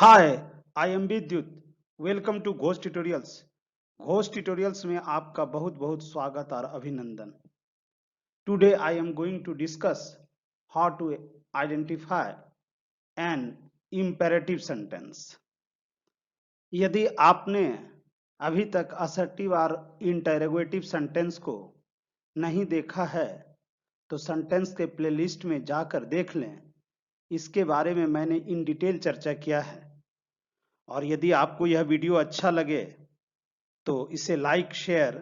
Hi, I am Vidyut. Welcome to Ghosh tutorials. Ghosh tutorials में आपका बहुत बहुत स्वागत और अभिनंदन। Today I am going to discuss how to identify an imperative sentence. यदि आपने अभी तक असर्टिव और इंटरोगेटिव सेंटेंस को नहीं देखा है तो सेंटेंस के प्लेलिस्ट में जाकर देख लें। इसके बारे में मैंने इन डिटेल चर्चा किया है। और यदि आपको यह वीडियो अच्छा लगे तो इसे लाइक, शेयर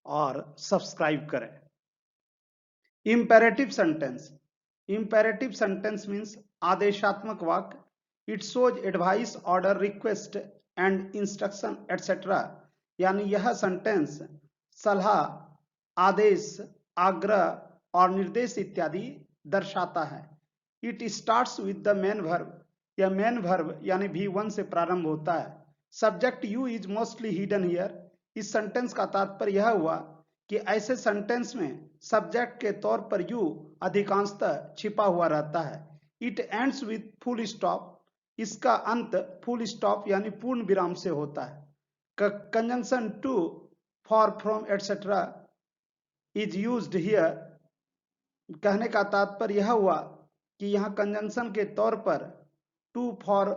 और सब्सक्राइब करें। Imperative sentence. Imperative sentence means आदेशात्मक वाक्य। It shows advice, order, request and instruction etcetera. यानी यह सेंटेंस सलाह, आदेश, आग्रह और निर्देश इत्यादि दर्शाता है। It starts with the main verb. यह मेन वर्ब यानी V1 से प्रारंभ होता है। Subject you is mostly hidden here. इस सेंटेंस का तात्पर्य यह हुआ कि ऐसे सेंटेंस में सब्जेक्ट के तौर पर यू अधिकांशतः छिपा हुआ रहता है। It ends with full stop. इसका अंत फुल स्टॉप यानी पूर्ण विराम से होता है। Conjunction to, for, from etcetera is used here. कहने का तात्पर्य यह हुआ कि यहाँ कंजंक्शन के तौर पर टू, फॉर,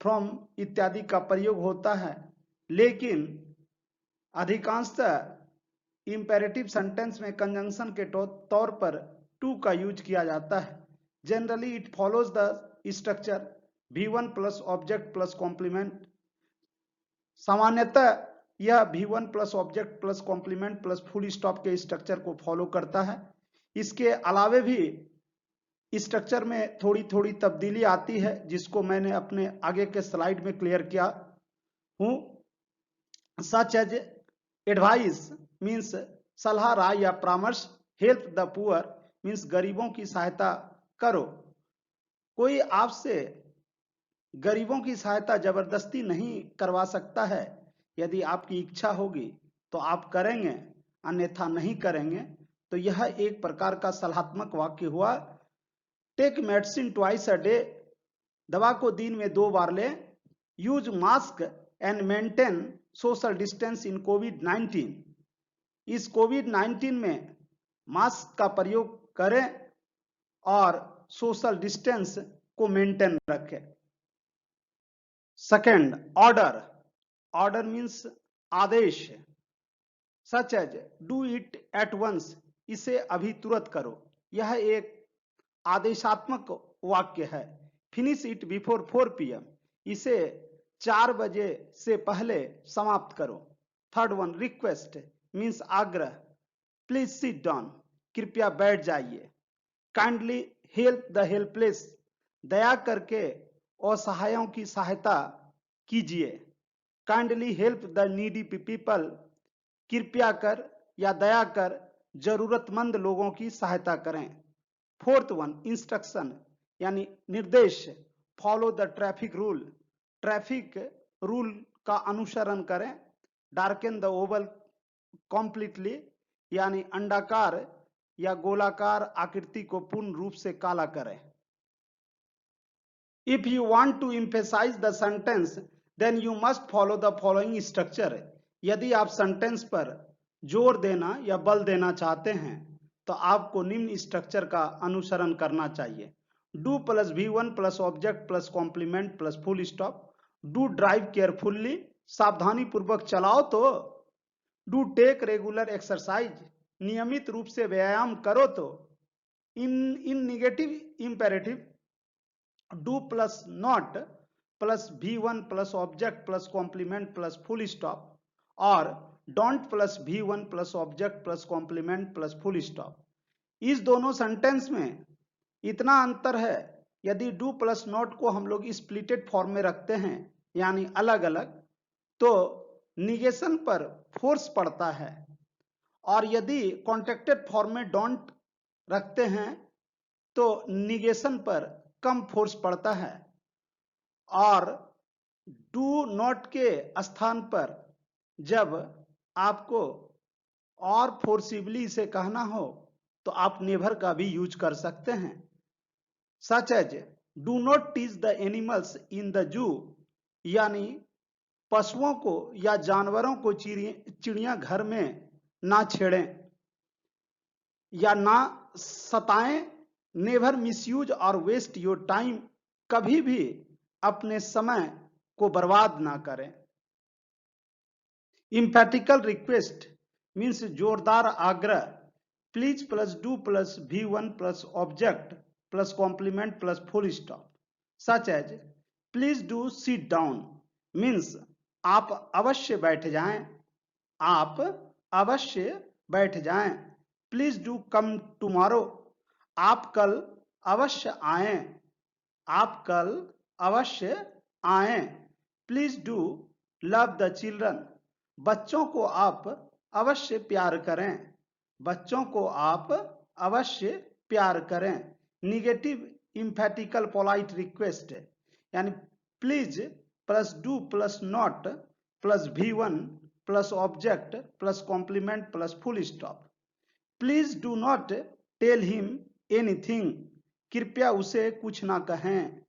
फ्रॉम इत्यादि का प्रयोग होता है, लेकिन अधिकांशतः इंपेरेटिव सेंटेंस में कंजंक्शन के तौर पर टू का यूज किया जाता है। Generally it follows the structure V1 plus object plus complement. सामान्यतः यह V1 plus object plus complement plus full stop के स्ट्रक्चर को फॉलो करता है। इसके अलावे भी स्ट्रक्चर में थोड़ी थोड़ी तब्दीली आती है, जिसको मैंने अपने आगे के स्लाइड में क्लियर किया हूं। सच एज एडवाइस मीन्स सलाह, राय या परामर्श। हेल्प द पुअर मीन्स गरीबों की सहायता करो। कोई आपसे गरीबों की सहायता जबरदस्ती नहीं करवा सकता है। यदि आपकी इच्छा होगी तो आप करेंगे, अन्यथा नहीं करेंगे। तो यह एक प्रकार का सलाहात्मक वाक्य हुआ। Take medicine twice a day. दवा को दिन में 2 बार लें। Use mask and maintain social distance in कोविड-19। इस कोविड-19 में मास्क का प्रयोग करें और सोशल डिस्टेंस को मेंटेन रखें। Second, order. ऑर्डर मीन्स आदेश। Such as do it at once. इसे अभी तुरंत करो। यह एक आदेशात्मक वाक्य है। Finish it before 4 PM। इसे 4 बजे से पहले समाप्त करो। थर्ड वन, रिक्वेस्ट मीन्स आग्रह। Please sit down. कृपया बैठ जाइए। Kindly help the helpless. दया करके असहायों की सहायता कीजिए। Kindly help the needy people. कृपया कर या दया कर जरूरतमंद लोगों की सहायता करें। फोर्थ वन, इंस्ट्रक्शन यानी निर्देश। Follow the traffic rule. Traffic rule का अनुसरण करें। डार्कन द ओवल कॉम्प्लीटली यानी अंडाकार या गोलाकार आकृति को पूर्ण रूप से काला करें। If you want to emphasise the sentence then you must follow the following structure. यदि आप सेंटेंस पर जोर देना या बल देना चाहते हैं तो आपको निम्न स्ट्रक्चर का अनुसरण करना चाहिए। Do plus V1 plus object plus complement plus full stop. Do drive carefully. सावधानी पूर्वक चलाओ तो। Do take regular exercise. नियमित रूप से व्यायाम करो तो। In negative imperative do plus not plus V1 plus object plus complement plus full stop और don't plus V1 plus object plus complement plus full stop. इस दोनों सेंटेंस में इतना अंतर है, यदि डू प्लस नॉट को हम लोग स्प्लिटेड फॉर्म में रखते हैं यानी अलग अलग, तो निगेशन पर फोर्स पड़ता है, और यदि कॉन्ट्रैक्टेड फॉर्म में डोंट रखते हैं तो निगेशन पर कम फोर्स पड़ता है। और डू नॉट के स्थान पर जब आपको और फोर्सिबली इसे कहना हो तो आप नेवर का भी यूज कर सकते हैं। Such as do not teach the animals in the zoo, यानी पशुओं को या जानवरों को चिड़ियाघर में ना छेड़ें या ना सताएं। नेवर मिसयूज और वेस्ट योर टाइम, कभी भी अपने समय को बर्बाद ना करें। इम्पैटिकल रिक्वेस्ट मीन्स जोरदार आग्रह। Please plus do plus V1 plus object plus complement plus full stop. Such as please do sit down means आप अवश्य बैठ जाएं, आप अवश्य बैठ जाएं। प्लीज डू कम टुमारो, आप कल अवश्य आएं, आप कल अवश्य आएं। Please do love the children, बच्चों को आप अवश्य प्यार करें, बच्चों को आप अवश्य प्यार करें। निगेटिव इम्फेटिकल पोलाइट रिक्वेस्ट यानी please plus do plus not plus V1 plus object plus complement plus full stop. Please do not tell him anything, कृपया उसे कुछ ना कहें,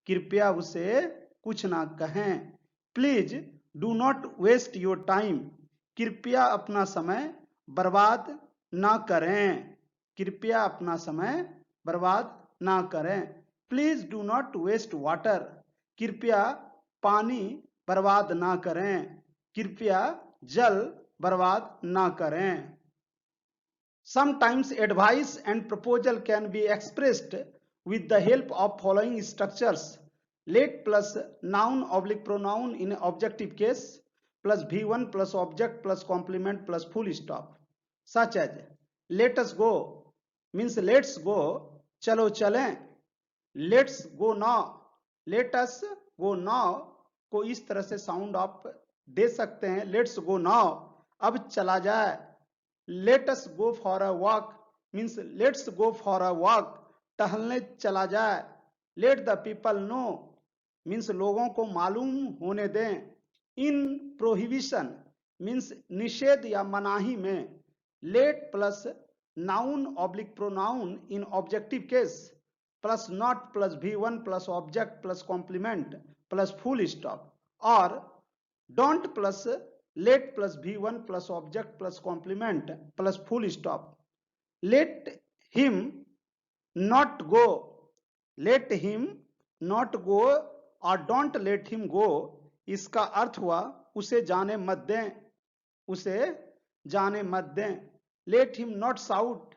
कृपया उसे कुछ ना कहें। Please do not waste your time, कृपया अपना समय बर्बाद ना करें, कृपया अपना समय बर्बाद ना करें। Please do not waste water, कृपया पानी बर्बाद ना करें, कृपया जल बर्बाद ना करें। Sometimes advice and proposal can be expressed with the help of following structures: let plus noun oblique pronoun in objective case plus V1 plus object plus complement plus full stop, such as let us go means let's go, चलो चलें, let's go now, let us go now को इस तरह से sound आप दे सकते हैं, let's go now, अब चला जाए। Let us go for a walk means let's go for a walk, टहलने चला जाए। Let the people know means लोगों को मालूम होने दें। In prohibition means निषेध या मनाही में let plus noun oblique pronoun in objective case plus not plus V1 plus object plus complement plus full stop, और don't plus let plus V1 plus object plus complement plus full stop। Let him not go, let him not go और don't let him go, इसका अर्थ हुआ उसे जाने मत दें, उसे जाने मत दें। Let him not shout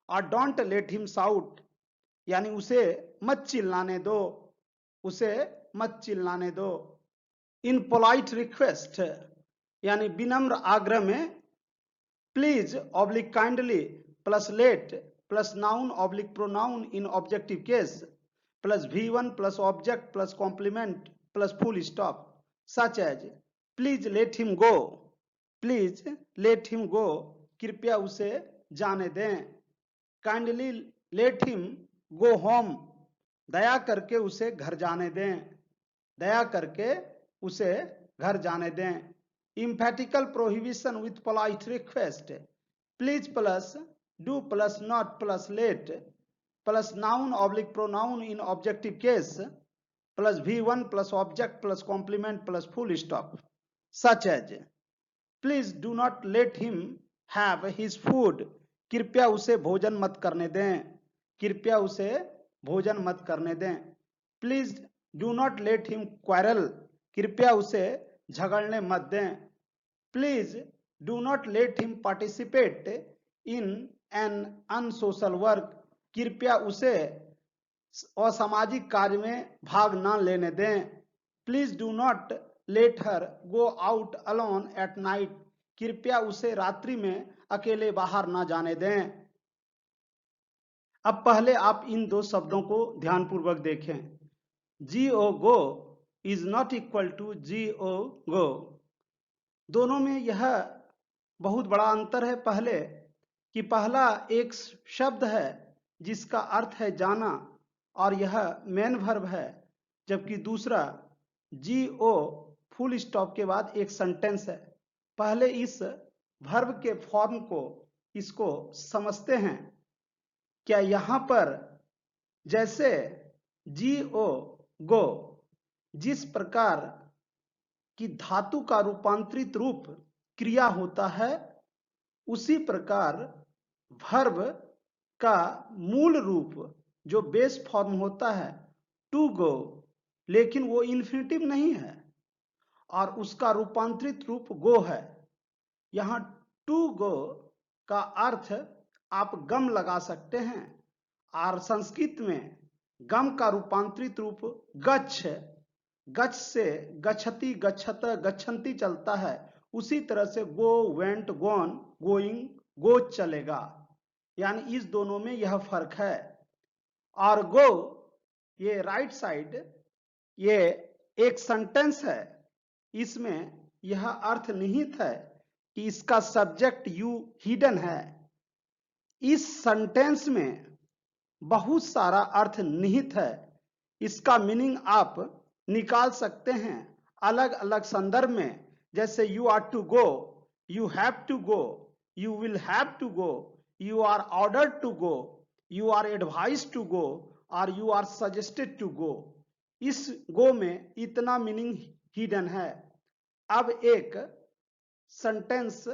और don't let him shout, यानी उसे मत चिल्लाने दो, उसे मत चिल्लाने दो। इन पोलाइट रिक्वेस्ट यानी विनम्र आग्रह में please oblique kindly plus let plus noun oblique pronoun in objective case plus V1 plus object plus complement plus full stop, such as please let him go, please let him go, कृपया उसे जाने दें। Kindly let him go home, दया करके उसे घर जाने दें, दया करके उसे घर जाने दें। Emphatical prohibition with polite request please plus do plus not plus let plus noun oblique pronoun in objective case plus V1 plus object plus complement plus full stop, such as please do not let him have his food, कृपया उसे भोजन मत करने दें, कृपया उसे भोजन मत करने दें। Please do not let him quarrel, कृपया उसे झगड़ने मत दें। Please do not let him participate in an unsocial work, कृपया उसे असामाजिक कार्य में भाग न लेने दें। Please do not let her go out alone at night, कृपया उसे रात्रि में अकेले बाहर ना जाने दें। अब पहले आप इन दो शब्दों को ध्यानपूर्वक देखें। go go is not equal to go go, दोनों में यह बहुत बड़ा अंतर है। पहले कि पहला एक शब्द है जिसका अर्थ है जाना और यह मेन वर्ब है, जबकि दूसरा go फुल स्टॉप के बाद एक सेंटेंस है। पहले इस वर्ब के फॉर्म को इसको समझते हैं। क्या यहां पर जैसे GO गो, जिस प्रकार की धातु का रूपांतरित रूप क्रिया होता है, उसी प्रकार वर्ब का मूल रूप जो बेस फॉर्म होता है टू गो, लेकिन वो इन्फिनिटिव नहीं है और उसका रूपांतरित रूप गो है। यहां टू गो का अर्थ आप गम लगा सकते हैं और संस्कृत में गम का रूपांतरित रूप गच्छ, गच्छ से गच्छति गच्छत गच्छन्ति चलता है, उसी तरह से गो वेंट गोन गोइंग गो चलेगा, यानी इस दोनों में यह फर्क है। और गो ये राइट साइड ये एक सेंटेंस है, इसमें यह अर्थ निहित है कि इसका सब्जेक्ट यू हिडन है। इस सेंटेंस में बहुत सारा अर्थ निहित है, इसका मीनिंग आप निकाल सकते हैं अलग अलग संदर्भ में, जैसे you are to go, you have to go, you will have to go, you are ordered to go, you are advised to go और you are suggested to go. इस गो में इतना मीनिंग हिडन है। अब एक sentence,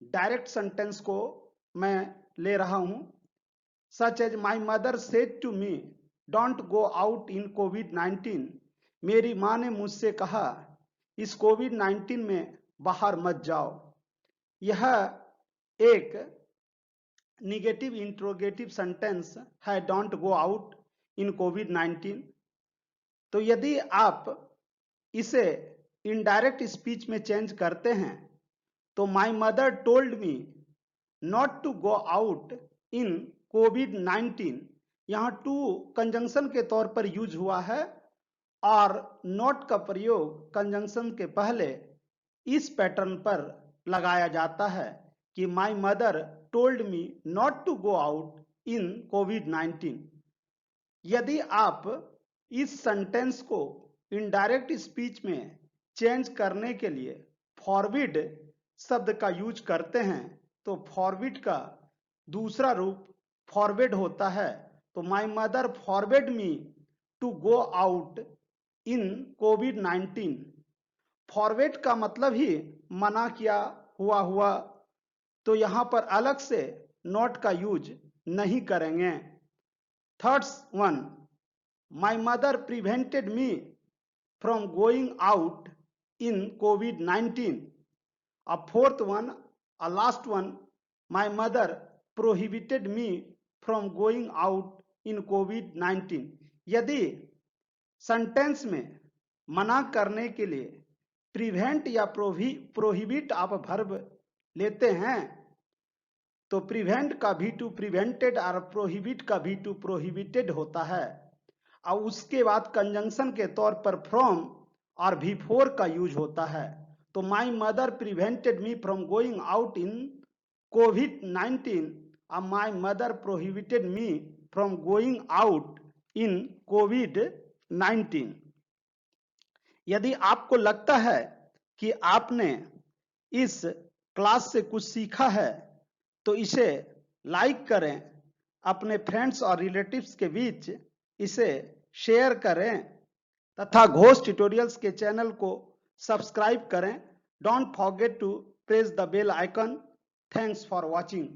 direct sentence को मैं ले रहा हूं, such as my mother said to me don't go out in कोविड-19। मेरी माँ ने मुझसे कहा इस कोविड-19 में बाहर मत जाओ। यह एक निगेटिव इंट्रोगेटिव सेंटेंस है, डोंट गो आउट इन कोविड-19। तो यदि आप इसे इनडायरेक्ट स्पीच में चेंज करते हैं तो my mother told me not to go out in कोविड-19, यहां टू कंजंक्शन के तौर पर यूज हुआ है और नॉट का प्रयोग कंजंक्शन के पहले इस पैटर्न पर लगाया जाता है कि my mother told me not to go out in कोविड-19। यदि आप इस सेंटेंस को इनडायरेक्ट स्पीच में चेंज करने के लिए फॉरबिड शब्द का यूज करते हैं तो फॉरबिड का दूसरा रूप फॉरबिड होता है। तो my mother forbid me to go out in कोविड-19। फॉरबिड का मतलब ही मना किया हुआ, तो यहां पर अलग से नॉट का यूज नहीं करेंगे। Third one, my mother prevented me from going out in covid. A fourth one, a last one, my mother prohibited me from going out in COVID-19। यदि सेंटेंस में मना करने के लिए प्रिवेंट या प्रोहिबिट आप वर्ब लेते हैं तो प्रिवेंट का भी टू प्रिवेंटेड और प्रोहिबिट का भी टू प्रोहिबिटेड होता है और उसके बाद कंजंक्शन के तौर पर फ्रॉम और बिफोर का यूज होता है। तो my mother prevented me from going out in कोविड-19 और my mother prohibited me from going out in कोविड-19। यदि आपको लगता है कि आपने इस क्लास से कुछ सीखा है तो इसे लाइक करें, अपने फ्रेंड्स और रिलेटिव्स के बीच इसे शेयर करें तथा घोष ट्यूटोरियल्स के चैनल को सब्सक्राइब करें। Don't forget to press the bell icon. Thanks for watching.